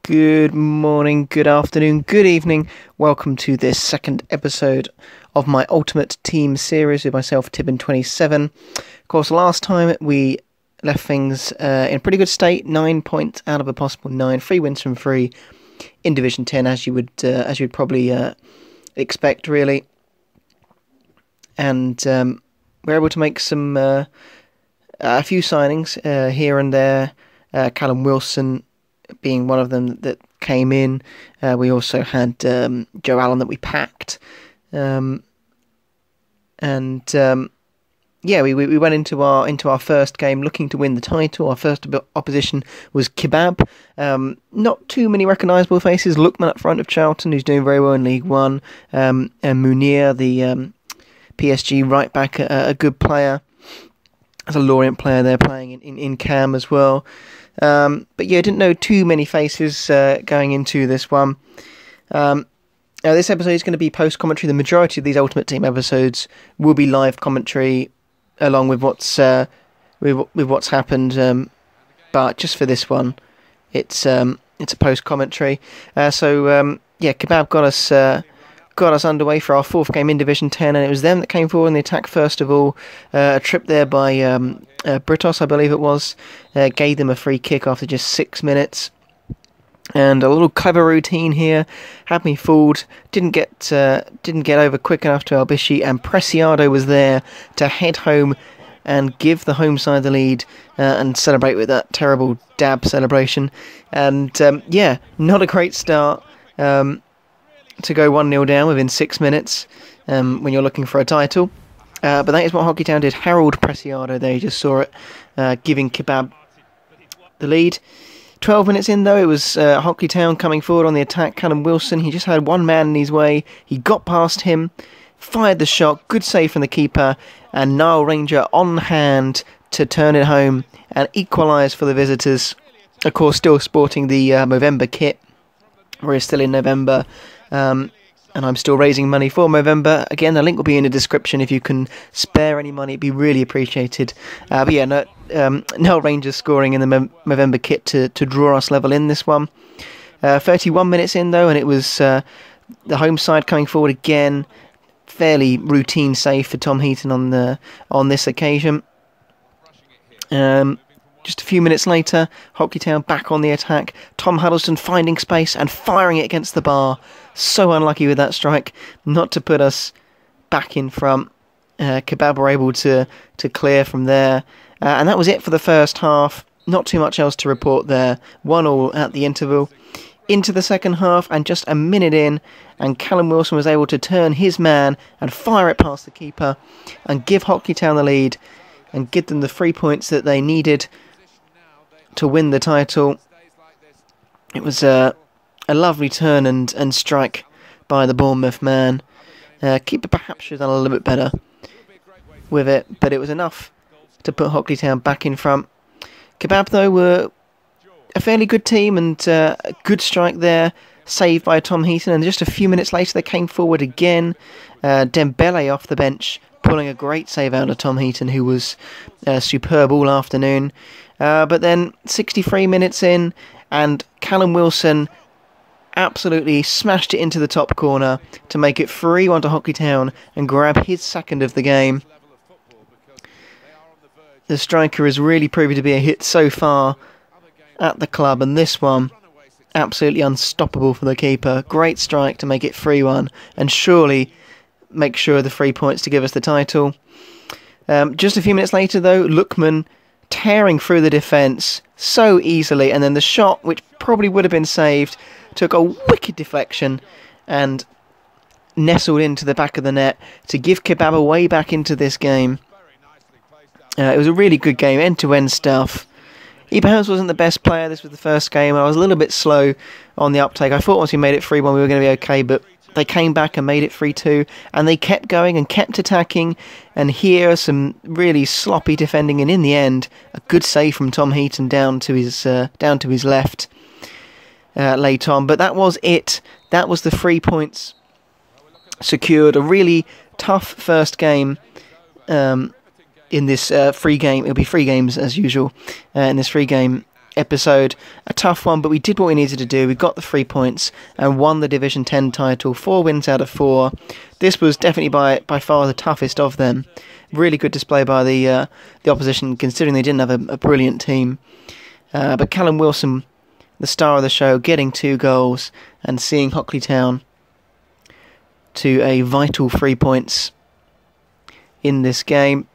Good morning, good afternoon, good evening. Welcome to this second episode of my Ultimate Team series with myself, Tibbin27. Of course, last time we left things in a pretty good state. 9 points out of a possible 9. 3 wins from 3 in Division 10, as you would probably expect, really. And we're able to make some a few signings here and there. Callum Wilson being one of them that came in. We also had Joe Allen that we packed. We went into our first game looking to win the title. Our first opposition was Kebab. Not too many recognisable faces. Lookman up front of Charlton, who's doing very well in League One. And Munir, the PSG right back, a good player. As a Lorient player there playing in Cam as well. But yeah, I didn't know too many faces going into this one. Now this episode is going to be post-commentary. The majority of these Ultimate Team episodes will be live commentary along with what's happened. But just for this one, it's a post-commentary. Kebab got us underway for our fourth game in Division 10, and it was them that came forward in the attack first of all. A trip there by Britos, I believe it was, gave them a free kick after just 6 minutes. And a little clever routine here had me fooled. Didn't get over quick enough to Albishi, and Preciado was there to head home and give the home side the lead and celebrate with that terrible dab celebration. And not a great start. To go 1-0 down within 6 minutes when you're looking for a title. But that is what Hockley Town did. Harold Preciado there, you just saw it, giving Kebab the lead. 12 minutes in, though, it was Hockley Town coming forward on the attack. Callum Wilson, he just had one man in his way. He got past him, fired the shot, good save from the keeper, and Nile Ranger on hand to turn it home and equalise for the visitors. Of course, still sporting the Movember kit. We're still in November. And I'm still raising money for Movember. Again, the link will be in the description. If you can spare any money, it'd be really appreciated. Nile Rangers scoring in the Movember kit to draw us level in this one. 31 minutes in, though, and it was the home side coming forward again. Fairly routine save for Tom Heaton on this occasion. Just a few minutes later, Hockley Town back on the attack. Tom Huddleston finding space and firing it against the bar. So unlucky with that strike, not to put us back in front. Kebab were able to clear from there. And that was it for the first half. Not too much else to report there. 1-1 at the interval. Into the second half, and just a minute in, and Callum Wilson was able to turn his man and fire it past the keeper and give Hockley Town the lead and give them the 3 points that they needed to win the title. It was a lovely turn and strike by the Bournemouth man. Keeper perhaps should have done a little bit better with it, but it was enough to put Hockley Town back in front. Kebab, though, were a fairly good team, and a good strike there, saved by Tom Heaton, and just a few minutes later they came forward again. Dembele off the bench, pulling a great save out of Tom Heaton, who was superb all afternoon. But then 63 minutes in, and Callum Wilson absolutely smashed it into the top corner to make it 3-1 to Hockley Town and grab his second of the game. The striker has really proven to be a hit so far at the club, and this one absolutely unstoppable for the keeper. Great strike to make it 3-1 and surely make sure of the 3 points to give us the title. Just a few minutes later, though, Lookman tearing through the defence so easily, and then the shot, which probably would have been saved, took a wicked deflection and nestled into the back of the net to give Kebab a way back into this game. It was a really good game, end-to-end stuff. He perhaps wasn't the best player. This was the first game. I was a little bit slow on the uptake. I thought once we made it 3-1 we were going to be okay, but they came back and made it 3-2, and they kept going and kept attacking, and here some really sloppy defending, and in the end a good save from Tom Heaton down to his left late on. But that was it. That was the 3 points secured. A really tough first game in this free game. It'll be free games as usual in this free game episode. A tough one, but we did what we needed to do. We got the 3 points and won the Division 10 title. 4 wins out of 4. This was definitely by far the toughest of them. Really good display by the opposition, considering they didn't have a brilliant team. But Callum Wilson, the star of the show, getting 2 goals and seeing Hockley Town to a vital 3 points in this game.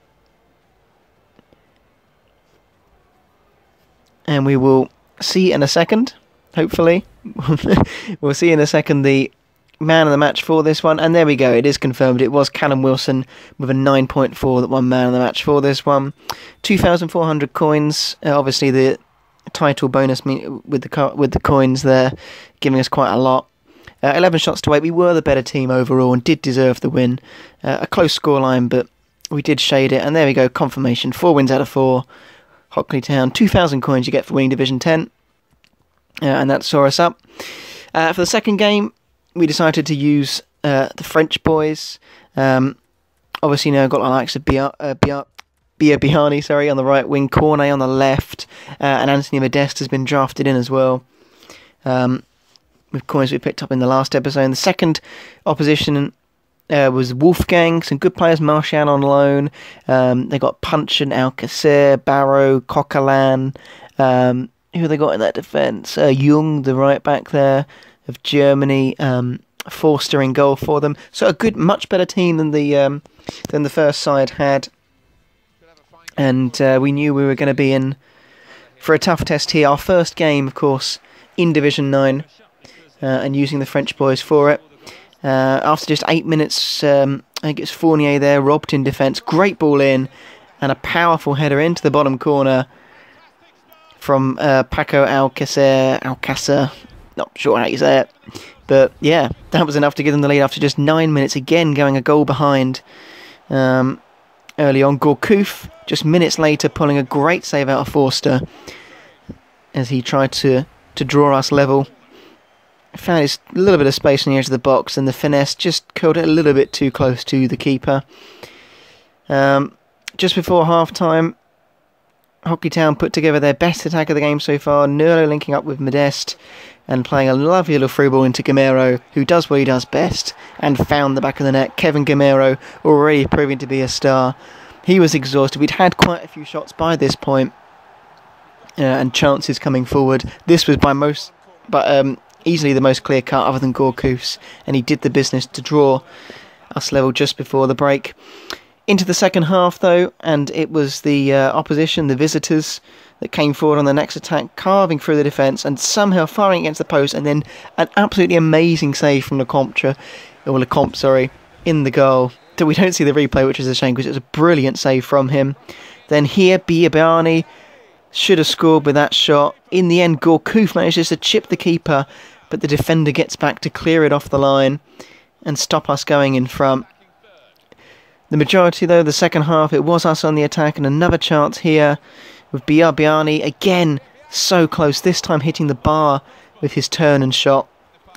And we will see in a second, hopefully. We'll see in a second the man of the match for this one. And there we go, it is confirmed. It was Callum Wilson with a 9.4 that won man of the match for this one. 2,400 coins. Obviously the title bonus with the coins there, giving us quite a lot. 11 shots to 8. We were the better team overall and did deserve the win. A close scoreline, but we did shade it. And there we go, confirmation. 4 wins out of 4. Hockley Town, 2,000 coins you get for winning Division 10. And that saw us up. For the second game, we decided to use the French boys. Obviously now got the likes of Bihani on the right wing, Cornet on the left, and Anthony Modeste has been drafted in as well. With coins we picked up in the last episode. And the second opposition was Wolfgang, some good players, Martial on loan. They got Punch and Alcacer, Barrow, Coquelin. Who have they got in that defence? Jung, the right back there of Germany. Forster in goal for them. So a good, much better team than the first side had. And we knew we were going to be in for a tough test here. Our first game, of course, in Division 9, and using the French boys for it. After just 8 minutes, I think it's Fournier there, robbed in defence. Great ball in, and a powerful header into the bottom corner from Paco Alcacer. Not sure how you say it. But yeah, that was enough to give them the lead after just 9 minutes. Again, going a goal behind early on. Gourcuff, just minutes later, pulling a great save out of Forster as he tried to draw us level. Found a little bit of space on the edge of the box, and the finesse just curled it a little bit too close to the keeper. Just before half-time, Hockley Town put together their best attack of the game so far. Nerlo linking up with Modeste and playing a lovely little through ball into Gamero, who does what he does best, and found the back of the net. Kevin Gamero, already proving to be a star. He was exhausted. We'd had quite a few shots by this point, and chances coming forward. This was easily the most clear cut other than Gourcuff's, and he did the business to draw us level just before the break. Into the second half though, and it was the opposition, the visitors, that came forward on the next attack, carving through the defence and somehow firing against the post, and then an absolutely amazing save from Lecomte, in the goal. So we don't see the replay, which is a shame because it was a brilliant save from him. Then here, Biabani should have scored with that shot. In the end, Gourcuff manages to chip the keeper, but the defender gets back to clear it off the line and stop us going in front. The majority, though, the second half, it was us on the attack, and another chance here with Biabani. Again, so close, this time hitting the bar with his turn and shot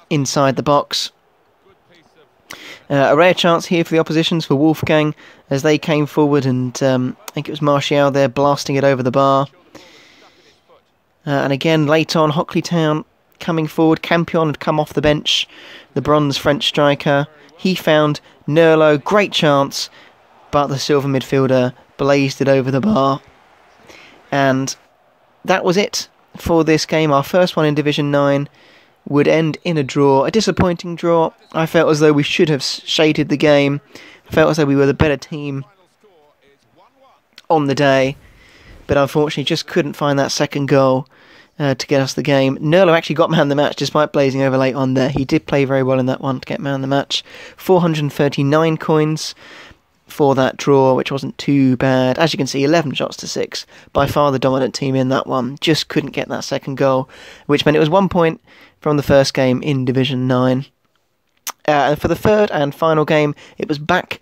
inside the box. A rare chance here for the oppositions, for Wolfgang, as they came forward, and I think it was Martial there blasting it over the bar. And again, late on, Hockley Town coming forward. Campion had come off the bench, the bronze French striker. He found Nerlo, great chance, but the silver midfielder blazed it over the bar. And that was it for this game. Our first one in Division 9 would end in a draw. A disappointing draw. I felt as though we should have shaded the game. I felt as though we were the better team on the day, but unfortunately just couldn't find that second goal to get us the game. Nerlo actually got man of the match despite blazing over late on there. He did play very well in that one to get man of the match. 439 coins for that draw, which wasn't too bad. As you can see, 11 shots to 6. By far the dominant team in that one. Just couldn't get that second goal, which meant it was 1 point from the first game in Division 9. And for the third and final game, it was back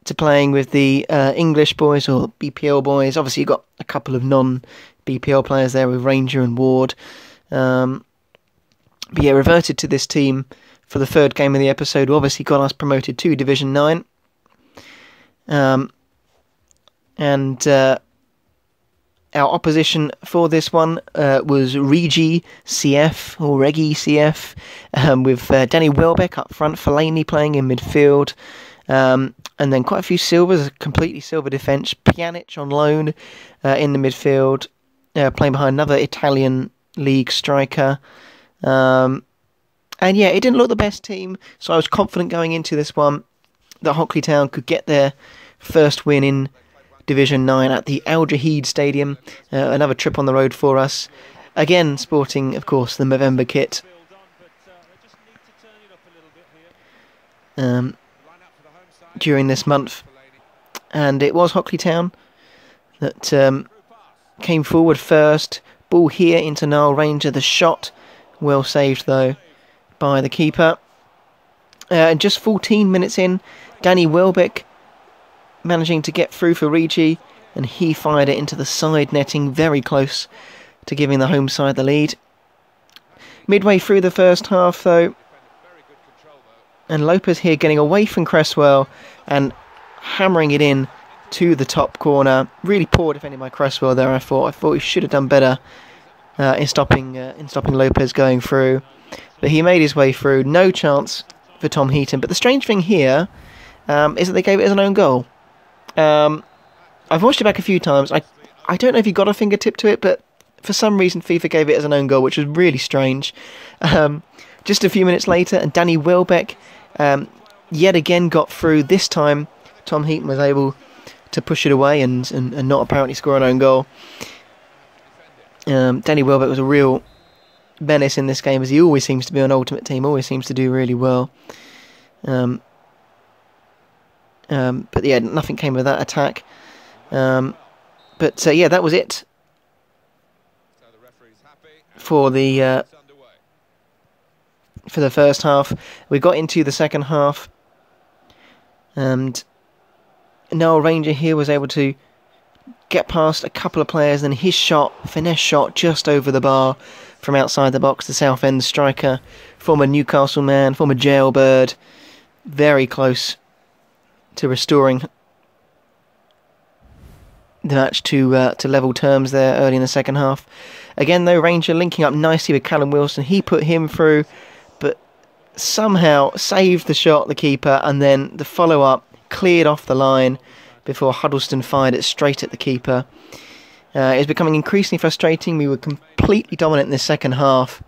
to playing with the English boys, or BPL boys. Obviously, you've got a couple of non-BPL players there with Ranger and Ward. But yeah, reverted to this team for the third game of the episode, who obviously got us promoted to Division 9. Our opposition for this one was Regi CF, or Regi CF, with Danny Welbeck up front, Fellaini playing in midfield, and then quite a few silvers, a completely silver defence. Pjanic on loan in the midfield, playing behind another Italian league striker. And yeah, it didn't look the best team, so I was confident going into this one that Hockley Town could get their first win in Division 9 at the Al Jahid Stadium. Another trip on the road for us. Again, sporting, of course, the Movember kit. During this month. And it was Hockley Town that came forward first. Ball here into Nile Ranger. The shot, well saved though by the keeper. And just 14 minutes in, Danny Welbeck managing to get through for Regi, and he fired it into the side netting, very close to giving the home side the lead. Midway through the first half though, and Lopez here getting away from Cresswell and hammering it in to the top corner. Really poor defending by Cresswell there. I thought he should have done better in stopping Lopez going through, but he made his way through. No chance for Tom Heaton. But the strange thing here is that they gave it as an own goal. I've watched it back a few times. I don't know if he got a fingertip to it, but for some reason FIFA gave it as an own goal, which was really strange. Just a few minutes later, and Danny Welbeck yet again got through. This time Tom Heaton was able to push it away and not apparently score an own goal. Danny Welbeck was a real menace in this game, as he always seems to be on Ultimate Team, always seems to do really well. But yeah, nothing came of that attack. But yeah, that was it for the first half. We got into the second half, and Nile Ranger here was able to get past a couple of players, and his shot, finesse shot, just over the bar from outside the box. The Southend striker, former Newcastle man, former jailbird, very close to restoring the match to level terms there early in the second half. Again though, Ranger linking up nicely with Callum Wilson. He put him through, but somehow saved the shot, the keeper, and then the follow-up cleared off the line before Huddleston fired it straight at the keeper. It was becoming increasingly frustrating. We were completely dominant in the second half.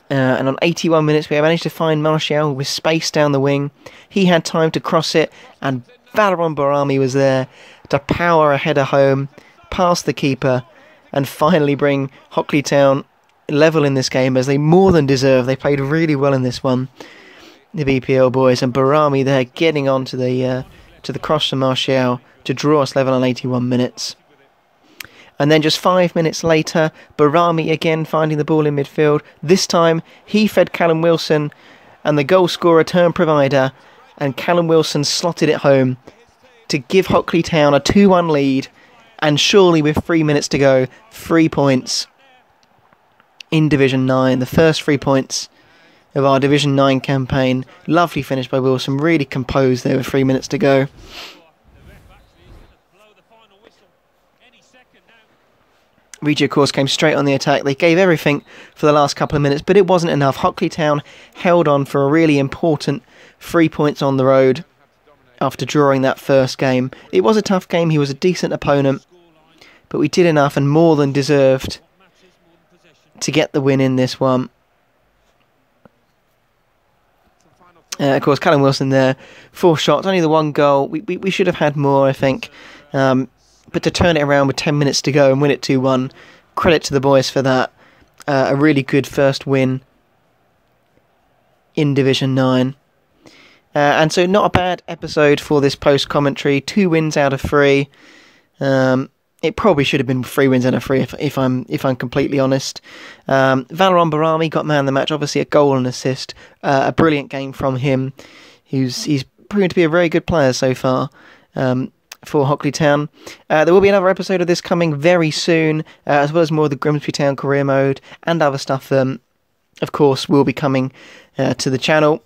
And on 81 minutes, we managed to find Martial with space down the wing. He had time to cross it, and Valeron Barami was there to power a header home, past the keeper, and finally bring Hockley Town level in this game, as they more than deserve. They played really well in this one, the BPL boys, and Barami there getting on to the cross from Martial to draw us level on 81 minutes. And then just 5 minutes later, Barami again finding the ball in midfield. This time, he fed Callum Wilson, and the goal scorer turned provider, and Callum Wilson slotted it home to give Hockley Town a 2-1 lead, and surely with 3 minutes to go, 3 points in Division 9. The first 3 points of our Division 9 campaign. Lovely finish by Wilson, really composed there with 3 minutes to go. Regi, of course, came straight on the attack. They gave everything for the last couple of minutes, but it wasn't enough. Hockley Town held on for a really important 3 points on the road after drawing that first game. It was a tough game. He was a decent opponent, but we did enough and more than deserved to get the win in this one. Of course, Callum Wilson there, 4 shots, only the 1 goal. We should have had more, I think. But to turn it around with 10 minutes to go and win it 2-1, credit to the boys for that. A really good first win in Division 9. And so not a bad episode for this post-commentary. 2 wins out of 3. It probably should have been 3 wins out of 3 if I'm completely honest. Valeron Barami got man of the match, obviously a goal and assist. A brilliant game from him. He's proven to be a very good player so far. For Hockley Town. There will be another episode of this coming very soon, as well as more of the Grimsby Town career mode and other stuff, of course, will be coming to the channel.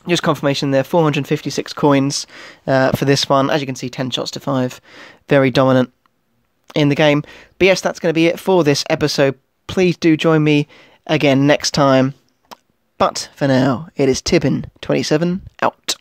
Just confirmation there, 456 coins for this one. As you can see, 10 shots to 5. Very dominant. in the game. But yes, that's going to be it for this episode. Please do join me again next time. But for now, it is Tibbin27 out.